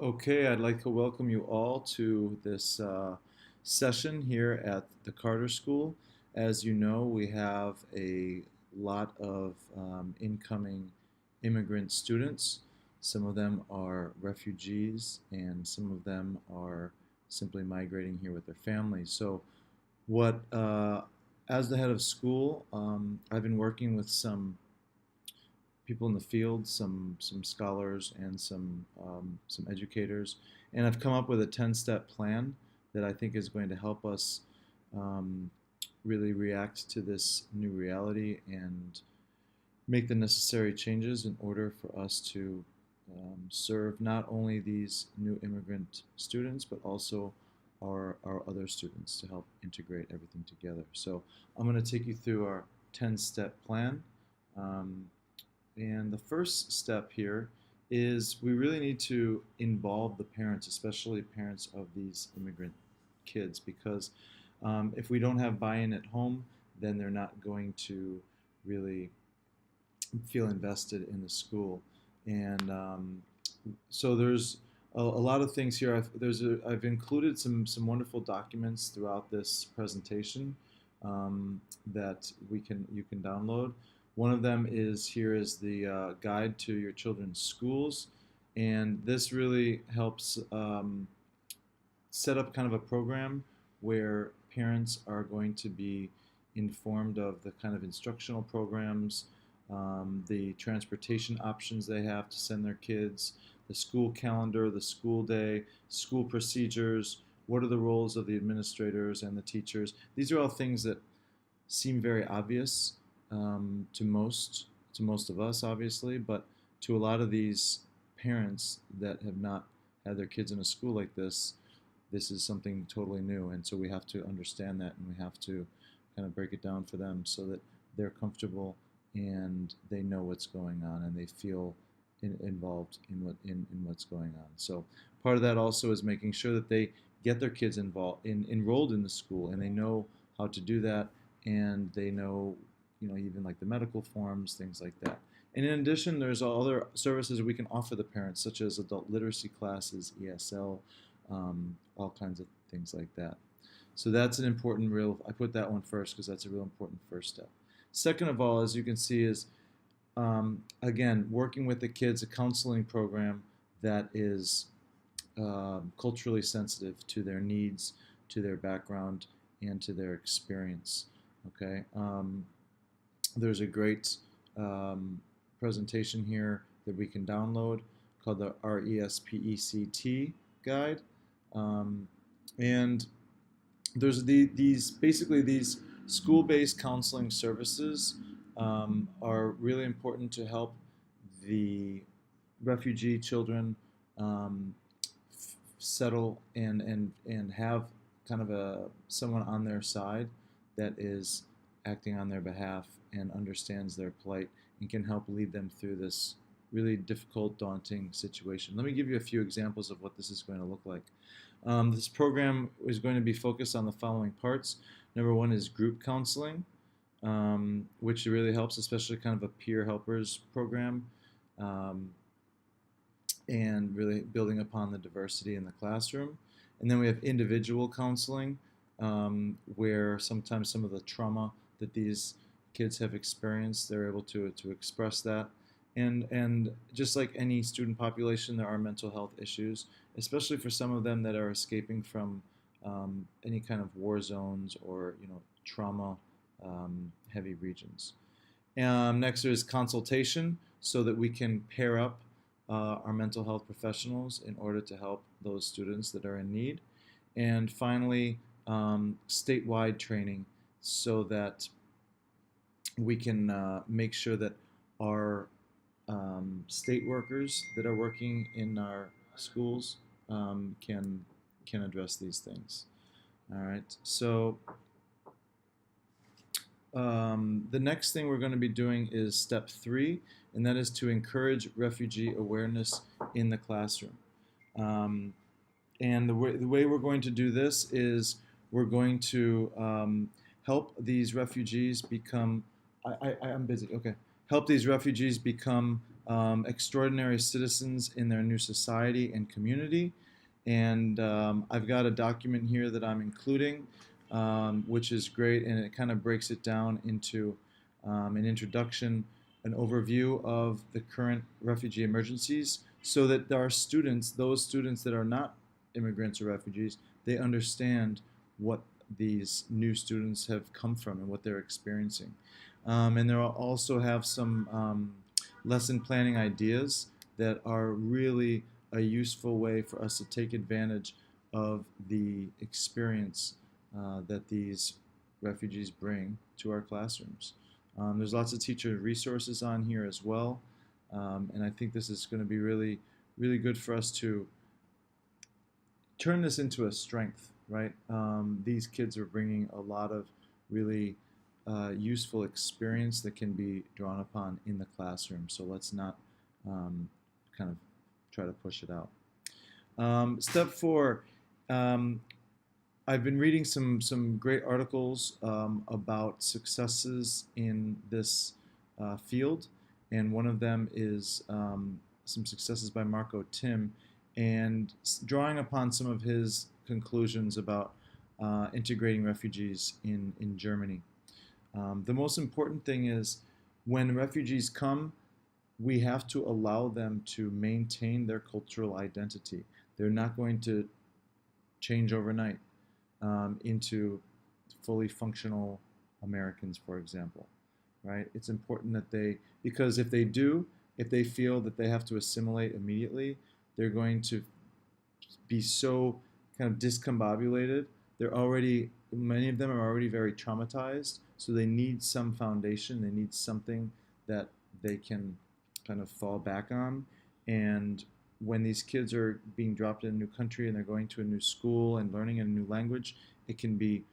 Okay, I'd like to welcome you all to this session here at the Carter School. As you know, we have a lot of incoming immigrant students. Some of them are refugees, and some of them are simply migrating here with their families. So, what, as the head of school, I've been working with some people in the field, some scholars, and some educators, and I've come up with a 10-step plan that I think is going to help us um, really react to this new reality and make the necessary changes in order for us to serve not only these new immigrant students but also our other students to help integrate everything together. So I'm going to take you through our 10-step plan. Um, and the first step here is we really need to involve the parents, especially parents of these immigrant kids, because if we don't have buy-in at home, then they're not going to really feel invested in the school. And so there's a lot of things here. I've included some wonderful documents throughout this presentation that you can download. One of them is the guide to your children's schools, and this really helps set up kind of a program where parents are going to be informed of the kind of instructional programs, the transportation options they have to send their kids, the school calendar, the school day, school procedures, what are the roles of the administrators and the teachers. These are all things that seem very obvious to most of us, obviously, but to a lot of these parents that have not had their kids in a school like this is something totally new, and so we have to understand that, and we have to kind of break it down for them so that they're comfortable and they know what's going on and they feel involved in what's going on. So part of that also is making sure that they get their kids enrolled in the school, and they know how to do that, and they know, even like the medical forms, things like that. And in addition, there's other services we can offer the parents, such as adult literacy classes, ESL, all kinds of things like that. So that's an important I put that one first because that's a real important first step. Second of all, as you can see, is again, working with the kids, a counseling program that is culturally sensitive to their needs, to their background, and to their experience. Okay, there's a great presentation here that we can download called the RESPECT guide, um, and there's these school-based counseling services are really important to help the refugee children um, settle and have kind of someone on their side that is acting on their behalf and understands their plight and can help lead them through this really difficult, daunting situation. Let me give you a few examples of what this is going to look like. This program is going to be focused on the following parts. Number one is group counseling, which really helps, especially kind of a peer helpers program, um, and really building upon the diversity in the classroom. And then we have individual counseling, where sometimes some of the trauma that these kids have experienced, they're able to express that. And just like any student population, there are mental health issues, especially for some of them that are escaping from any kind of war zones or trauma heavy regions. Next is consultation, so that we can pair up our mental health professionals in order to help those students that are in need. And finally, statewide training, so that we can make sure that our state workers that are working in our schools can address these things. All right. So the next thing we're going to be doing is step 3, and that is to encourage refugee awareness in the classroom. Um, and the way we're going to do this is we're going to help these refugees become. I'm busy. Okay. Help these refugees become extraordinary citizens in their new society and community. And I've got a document here that I'm including, which is great, and it kind of breaks it down into an introduction, an overview of the current refugee emergencies, so that our students, those students that are not immigrants or refugees, they understand what these new students have come from and what they're experiencing. And they'll also have some lesson planning ideas that are really a useful way for us to take advantage of the experience that these refugees bring to our classrooms. There's lots of teacher resources on here as well, and I think this is going to be really, really good for us to turn this into a strength, right? These kids are bringing a lot of really useful experience that can be drawn upon in the classroom. So let's not kind of try to push it out. Step 4, I've been reading some great articles about successes in this field, and one of them is some successes by Marco Tim, and drawing upon some of his conclusions about integrating refugees in Germany. The most important thing is when refugees come, we have to allow them to maintain their cultural identity. They're not going to change overnight into fully functional Americans, for example, right? It's important that because if they do, if they feel that they have to assimilate immediately, they're going to be so kind of discombobulated. Many of them are already very traumatized, so they need some foundation. They need something that they can kind of fall back on. And when these kids are being dropped in a new country and they're going to a new school and learning a new language, it can be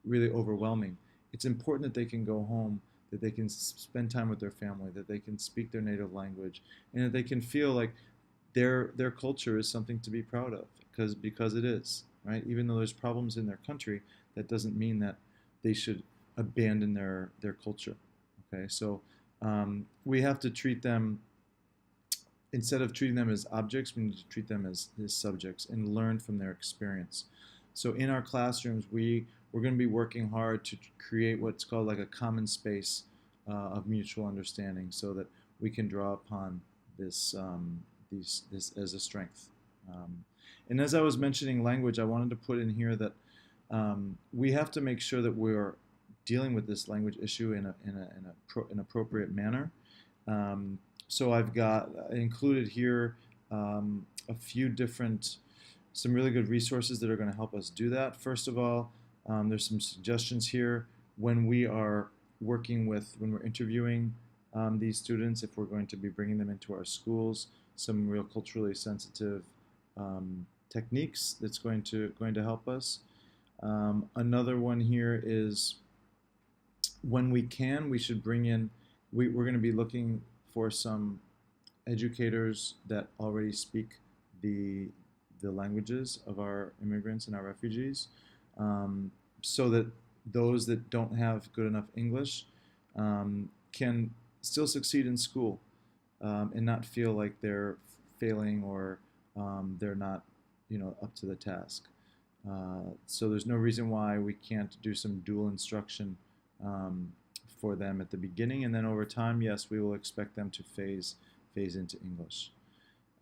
really overwhelming. It's important that they can go home, that they can spend time with their family, that they can speak their native language, and that they can feel like their culture is something to be proud of, because it is, right? Even though there's problems in their country, that doesn't mean that they should abandon their culture. Okay, so we have to treat them, instead of treating them as objects, we need to treat them as subjects and learn from their experience. So in our classrooms, we're going to be working hard to create what's called like a common space of mutual understanding, so that we can draw upon this as a strength. And as I was mentioning language, I wanted to put in here that we have to make sure that we're dealing with this language issue in an appropriate manner. So I've got included here a few some really good resources that are going to help us do that. First of all, there's some suggestions here when we're interviewing these students, if we're going to be bringing them into our schools, some real culturally sensitive techniques that's going to help us. Another one here is when we can, we should bring in, we're going to be looking for some educators that already speak the languages of our immigrants and our refugees, so that those that don't have good enough English can still succeed in school, and not feel like they're failing, or they're not, up to the task. So there's no reason why we can't do some dual instruction for them at the beginning, and then over time, yes, we will expect them to phase into English.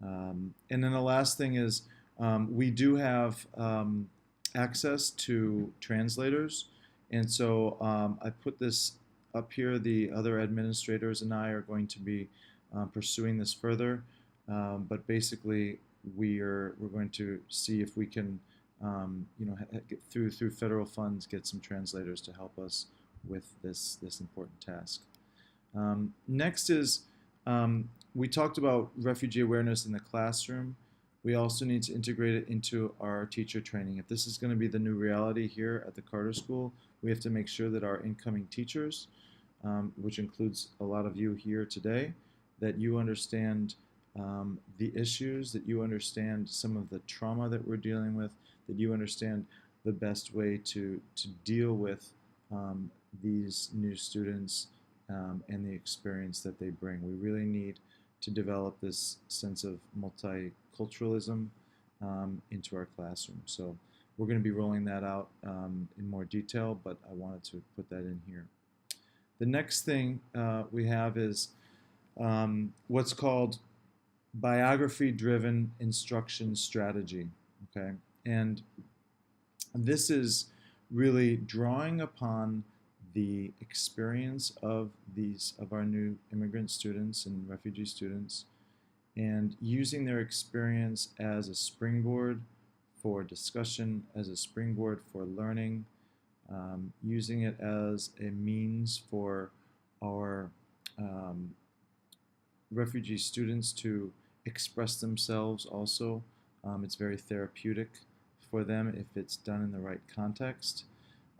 And then the last thing is we do have access to translators, and so I put this up here. The other administrators and I are going to be pursuing this further, but basically we're going to see if we can get through federal funds, get some translators to help us with this important task. Next is we talked about refugee awareness in the classroom. We also need to integrate it into our teacher training. If this is going to be the new reality here at the Carter School, we have to make sure that our incoming teachers, which includes a lot of you here today, that you understand the issues, that you understand some of the trauma that we're dealing with, that you understand the best way to deal with these new students and the experience that they bring. We really need to develop this sense of multiculturalism into our classroom. So we're going to be rolling that out in more detail, but I wanted to put that in here. The next thing we have is what's called biography-driven instruction strategy. Okay, and this is really drawing upon the experience of our new immigrant students and refugee students, and using their experience as a springboard for discussion, as a springboard for learning, using it as a means for our refugee students to express themselves also. It's very therapeutic for them if it's done in the right context.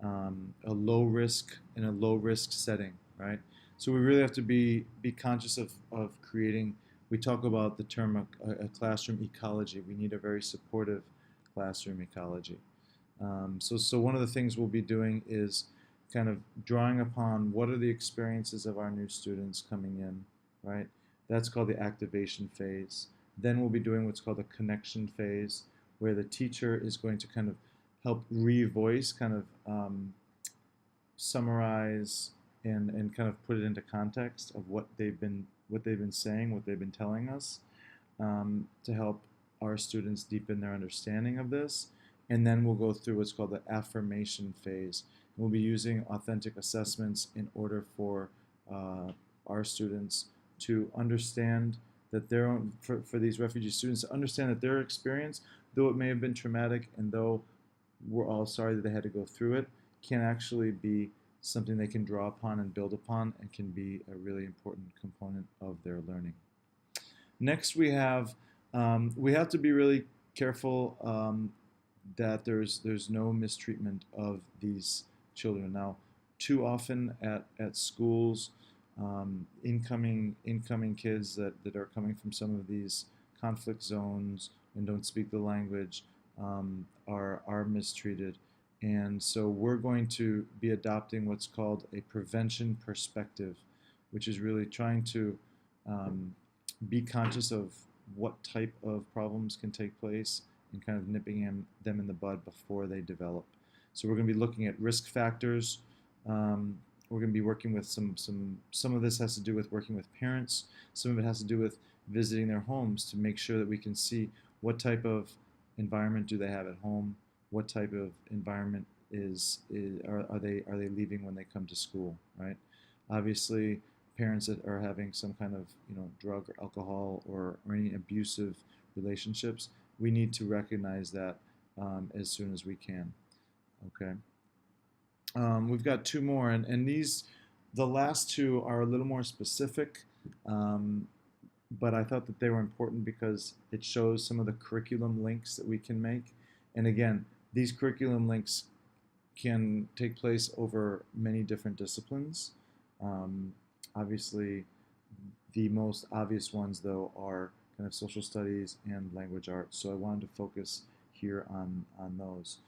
A low risk in a low risk setting, right? So we really have to be conscious of creating. We talk about the term a classroom ecology. We need a very supportive classroom ecology. So one of the things we'll be doing is kind of drawing upon what are the experiences of our new students coming in, right? That's called the activation phase. Then we'll be doing what's called the connection phase, where the teacher is going to kind of help revoice, kind of summarize and kind of put it into context of what they've been saying, what they've been telling us, to help our students deepen their understanding of this. And then we'll go through what's called the affirmation phase. We'll be using authentic assessments in order for our students to understand that their own, for these refugee students to understand that their experience, though it may have been traumatic and though we're all sorry that they had to go through it, can actually be something they can draw upon and build upon and can be a really important component of their learning. Next we have to be really careful that there's no mistreatment of these children. Now, too often at schools, incoming kids that are coming from some of these conflict zones and don't speak the language are mistreated. And so we're going to be adopting what's called a prevention perspective, which is really trying to be conscious of what type of problems can take place and kind of nipping them in the bud before they develop. So we're going to be looking at risk factors. We're going to be working with some of this has to do with working with parents. Some of it has to do with visiting their homes to make sure that we can see what type of environment do they have at home, what type of environment are they leaving when they come to school, right? Obviously, parents that are having some kind of drug or alcohol or any abusive relationships, we need to recognize that as soon as we can. Okay. We've got two more, and the last two are a little more specific, but I thought that they were important because it shows some of the curriculum links that we can make. And again, these curriculum links can take place over many different disciplines. Obviously, the most obvious ones, though, are kind of social studies and language arts. So I wanted to focus here on those.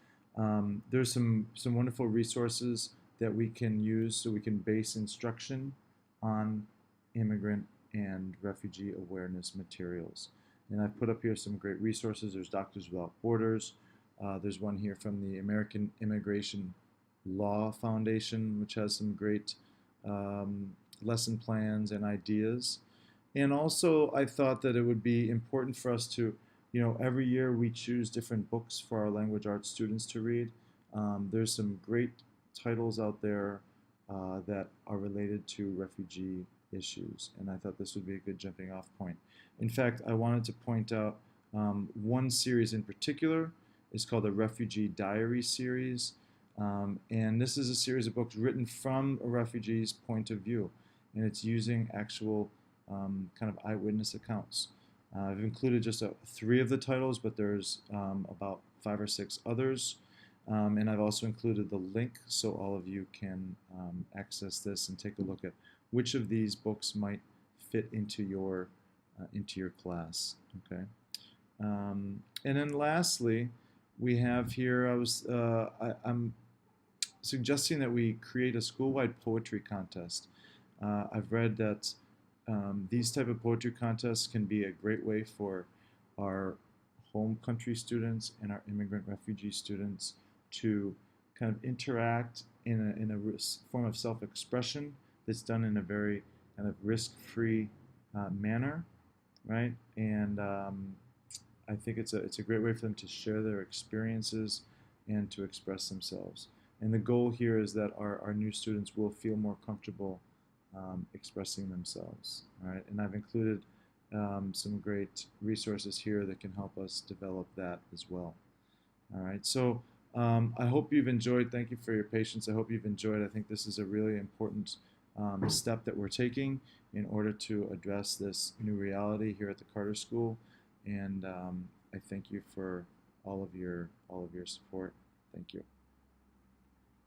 There's some wonderful resources that we can use so we can base instruction on immigrant and refugee awareness materials. And I've put up here some great resources. There's Doctors Without Borders. There's one here from the American Immigration Law Foundation, which has some great lesson plans and ideas. And also, I thought that it would be important for us to, every year we choose different books for our language arts students to read. There's some great titles out there that are related to refugee issues, and I thought this would be a good jumping off point. In fact, I wanted to point out one series in particular. Is called the Refugee Diary series, and this is a series of books written from a refugee's point of view, and it's using actual kind of eyewitness accounts. I've included just 3 of the titles, but there's about 5 or 6 others, and I've also included the link so all of you can access this and take a look at which of these books might fit into your class. Okay, and then lastly, we have here. I'm suggesting that we create a school-wide poetry contest. I've read that These type of poetry contests can be a great way for our home country students and our immigrant refugee students to kind of interact in a form of self-expression that's done in a very kind of risk-free manner, right? And I think it's a great way for them to share their experiences and to express themselves. And the goal here is that our new students will feel more comfortable expressing themselves. All right, and I've included some great resources here that can help us develop that as well. All right, so I hope you've enjoyed. Thank you for your patience. I hope you've enjoyed. I think this is a really important step that we're taking in order to address this new reality here at the Carter School. And I thank you for all of your support. Thank you.